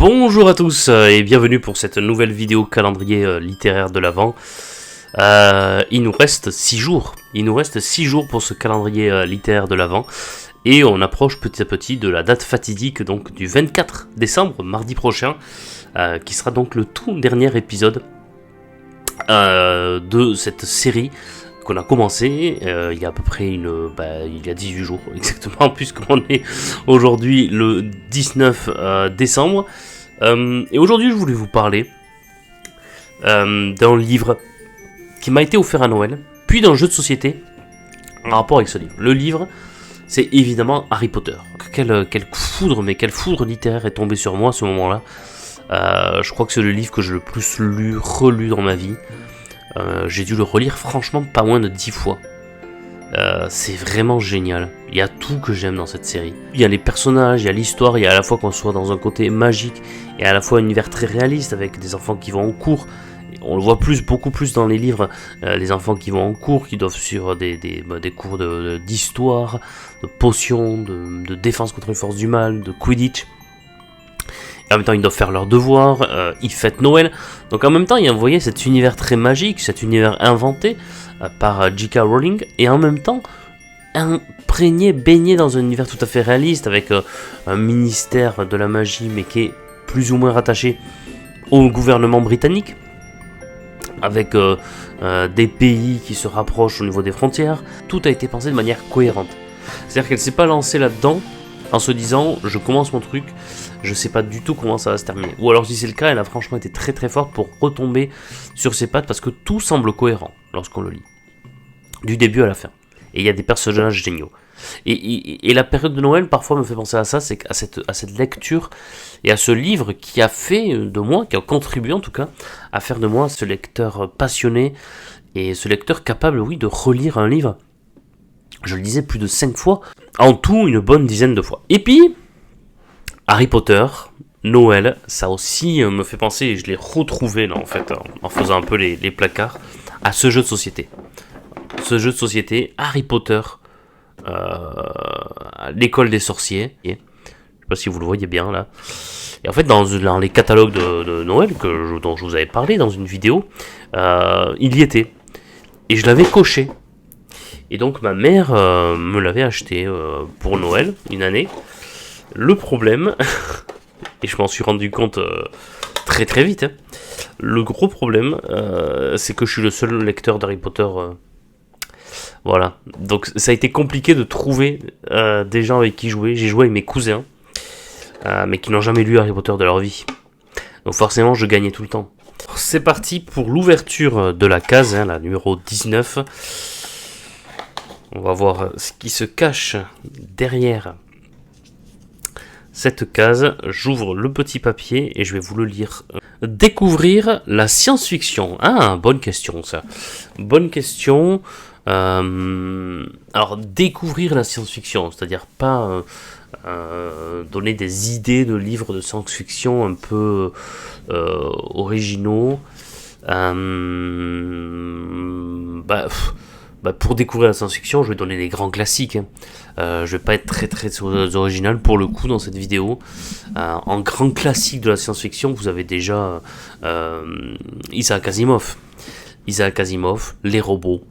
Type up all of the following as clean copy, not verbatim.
Bonjour à tous et bienvenue pour cette nouvelle vidéo calendrier littéraire de l'Avent. Il nous reste 6 jours. Il nous reste 6 jours pour ce calendrier littéraire de l'Avent. Et on approche petit à petit de la date fatidique donc du 24 décembre, mardi prochain, qui sera donc le tout dernier épisode de cette série qu'on a commencé il y a à peu près il y a 18 jours exactement, puisqu'on est aujourd'hui le 19 décembre. Et aujourd'hui je voulais vous parler d'un livre qui m'a été offert à Noël, puis d'un jeu de société en rapport avec ce livre. Le livre, c'est évidemment Harry Potter. Quelle foudre littéraire est tombée sur moi à ce moment-là. Je crois que c'est le livre que j'ai le plus relu dans ma vie. J'ai dû le relire franchement pas moins de 10 fois. C'est vraiment génial. Il y a tout que j'aime dans cette série. Il y a les personnages, il y a l'histoire, il y a à la fois qu'on soit dans un côté magique et à la fois un univers très réaliste avec des enfants qui vont en cours. On le voit beaucoup plus dans les livres, les enfants qui vont en cours, qui doivent suivre des cours d'histoire, de potions, de défense contre les forces du mal, de Quidditch. En même temps, ils doivent faire leurs devoirs, ils fêtent Noël. Donc en même temps, vous voyez cet univers très magique, cet univers inventé par J.K. Rowling, et en même temps, baigné dans un univers tout à fait réaliste, avec un ministère de la magie, mais qui est plus ou moins rattaché au gouvernement britannique, avec des pays qui se rapprochent au niveau des frontières. Tout a été pensé de manière cohérente. C'est-à-dire qu'elle ne s'est pas lancée là-dedans en se disant je commence mon truc, je sais pas du tout comment ça va se terminer. Ou alors si c'est le cas, elle a franchement été très très forte pour retomber sur ses pattes parce que tout semble cohérent lorsqu'on le lit. Du début à la fin. Et il y a des personnages géniaux. Et la période de Noël parfois me fait penser à ça, c'est à cette lecture et à ce livre qui a fait de moi, qui a contribué en tout cas, à faire de moi ce lecteur passionné et ce lecteur capable, oui, de relire un livre. Je le disais plus de 5 fois, en tout une bonne dizaine de fois. Et puis, Harry Potter, Noël, ça aussi me fait penser, et je l'ai retrouvé là en fait, en faisant un peu les placards, à ce jeu de société. Ce jeu de société, Harry Potter, l'école des sorciers. Je sais pas si vous le voyez bien là. Et en fait, dans les catalogues de Noël dont je vous avais parlé dans une vidéo, il y était. Et je l'avais coché. Et donc ma mère me l'avait acheté pour Noël, une année. Le problème, et je m'en suis rendu compte très très vite, hein, le gros problème, c'est que je suis le seul lecteur d'Harry Potter. Voilà, donc ça a été compliqué de trouver des gens avec qui jouer. J'ai joué avec mes cousins, mais qui n'ont jamais lu Harry Potter de leur vie. Donc forcément, je gagnais tout le temps. C'est parti pour l'ouverture de la case, hein, la numéro 19. On va voir ce qui se cache derrière cette case. J'ouvre le petit papier et je vais vous le lire. Découvrir la science-fiction. Ah, bonne question ça. Bonne question. Alors, découvrir la science-fiction, c'est-à-dire pas donner des idées de livres de science-fiction un peu originaux. Pour découvrir la science-fiction, je vais donner les grands classiques. Je vais pas être très très original pour le coup dans cette vidéo. En grand classique de la science-fiction, vous avez déjà Isaac Asimov. Isaac Asimov, les robots.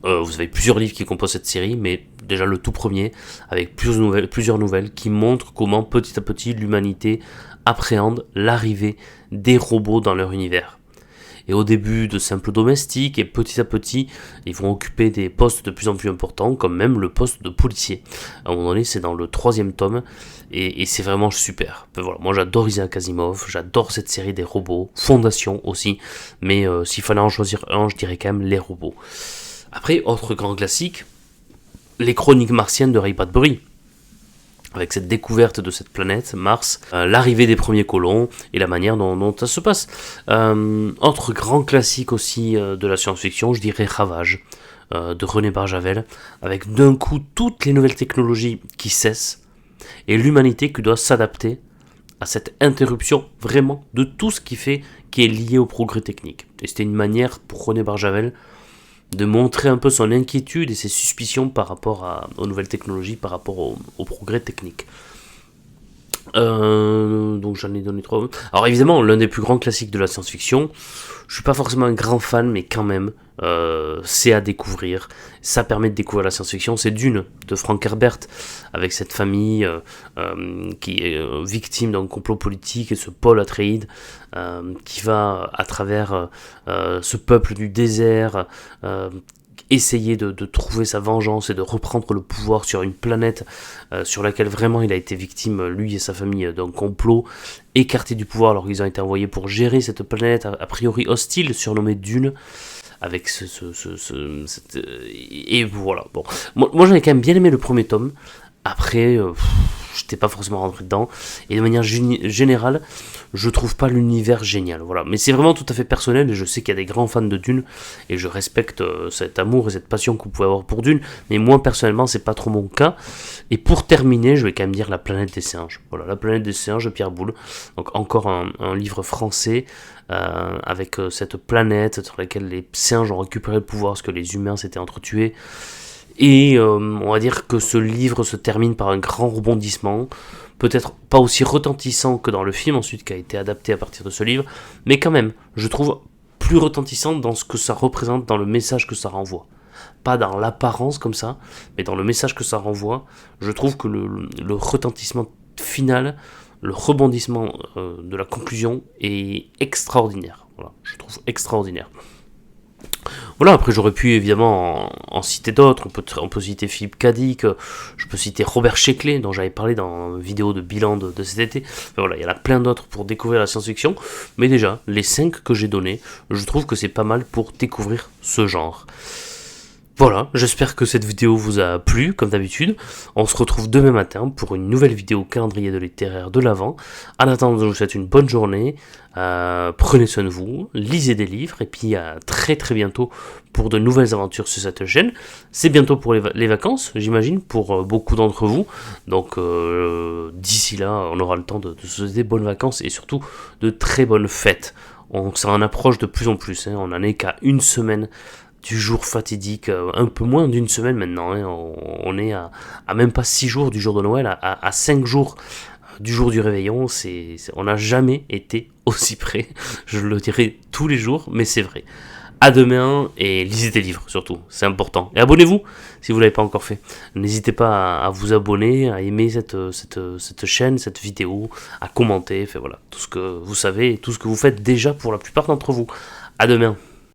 Vous avez plusieurs livres qui composent cette série, mais déjà le tout premier, avec plusieurs nouvelles qui montrent comment petit à petit l'humanité appréhende l'arrivée des robots dans leur univers. Et au début de simples domestiques, et petit à petit, ils vont occuper des postes de plus en plus importants, comme même le poste de policier. À un moment donné, c'est dans le 3e tome, et c'est vraiment super. Voilà, moi j'adore Isaac Asimov, j'adore cette série des robots, Fondation aussi, mais s'il fallait en choisir un, je dirais quand même les robots. Après, autre grand classique, les chroniques martiennes de Ray Bradbury. Avec cette découverte de cette planète, Mars, l'arrivée des premiers colons et la manière dont ça se passe. Autre grand classique aussi de la science-fiction, je dirais Ravage, de René Barjavel, avec d'un coup toutes les nouvelles technologies qui cessent, et l'humanité qui doit s'adapter à cette interruption vraiment de tout ce qui est lié au progrès technique. Et c'était une manière pour René Barjavel de montrer un peu son inquiétude et ses suspicions par rapport aux nouvelles technologies, par rapport au progrès technique. Donc j'en ai donné 3. Alors évidemment, l'un des plus grands classiques de la science-fiction, je suis pas forcément un grand fan, mais quand même, c'est à découvrir. Ça permet de découvrir la science-fiction. C'est Dune de Frank Herbert, avec cette famille qui est victime d'un complot politique, et ce Paul Atreides qui va à travers ce peuple du désert essayer de trouver sa vengeance et de reprendre le pouvoir sur une planète sur laquelle vraiment il a été victime, lui et sa famille, d'un complot, écarté du pouvoir alors qu'ils ont été envoyés pour gérer cette planète a priori hostile, surnommée Dune, avec et voilà, bon. Moi j'avais quand même bien aimé le premier tome, après, j'étais pas forcément rentré dedans, et de manière générale, je trouve pas l'univers génial, voilà. Mais c'est vraiment tout à fait personnel, et je sais qu'il y a des grands fans de Dune, et je respecte cet amour et cette passion que vous pouvez avoir pour Dune, mais moi personnellement, c'est pas trop mon cas. Et pour terminer, je vais quand même dire La Planète des Singes. Voilà, La Planète des Singes de Pierre Boulle, donc encore un livre français, avec cette planète sur laquelle les singes ont récupéré le pouvoir parce que les humains s'étaient entretués. Et on va dire que ce livre se termine par un grand rebondissement, peut-être pas aussi retentissant que dans le film ensuite qui a été adapté à partir de ce livre, mais quand même, je trouve plus retentissant dans ce que ça représente, dans le message que ça renvoie. Pas dans l'apparence comme ça, mais dans le message que ça renvoie, je trouve que le retentissement final, le rebondissement de la conclusion est extraordinaire. Voilà, je trouve extraordinaire. Voilà, après j'aurais pu évidemment en citer d'autres, on peut citer Philippe Cadic, je peux citer Robert Sheckley, dont j'avais parlé dans une vidéo de bilan de cet été. Enfin, voilà, il y en a plein d'autres pour découvrir la science-fiction, mais déjà, les 5 que j'ai donnés, je trouve que c'est pas mal pour découvrir ce genre. Voilà, j'espère que cette vidéo vous a plu, comme d'habitude. On se retrouve demain matin pour une nouvelle vidéo calendrier de littéraire de l'Avent. En attendant, je vous souhaite une bonne journée. Prenez soin de vous, lisez des livres, et puis à très très bientôt pour de nouvelles aventures sur cette chaîne. C'est bientôt pour les vacances, j'imagine, pour beaucoup d'entre vous. Donc d'ici là, on aura le temps de se souhaiter bonnes vacances et surtout de très bonnes fêtes. On s'en approche de plus en plus, hein. On n'en est qu'à une semaine du jour fatidique, un peu moins d'une semaine maintenant, hein. On est à même pas 6 jours du jour de Noël, à 5 jours du jour du réveillon. On n'a jamais été aussi près, je le dirai tous les jours, mais c'est vrai. À demain, et lisez des livres surtout, c'est important. Et abonnez-vous si vous ne l'avez pas encore fait. N'hésitez pas à vous abonner, à aimer cette chaîne, cette vidéo, à commenter, enfin voilà, tout ce que vous savez et tout ce que vous faites déjà pour la plupart d'entre vous. À demain.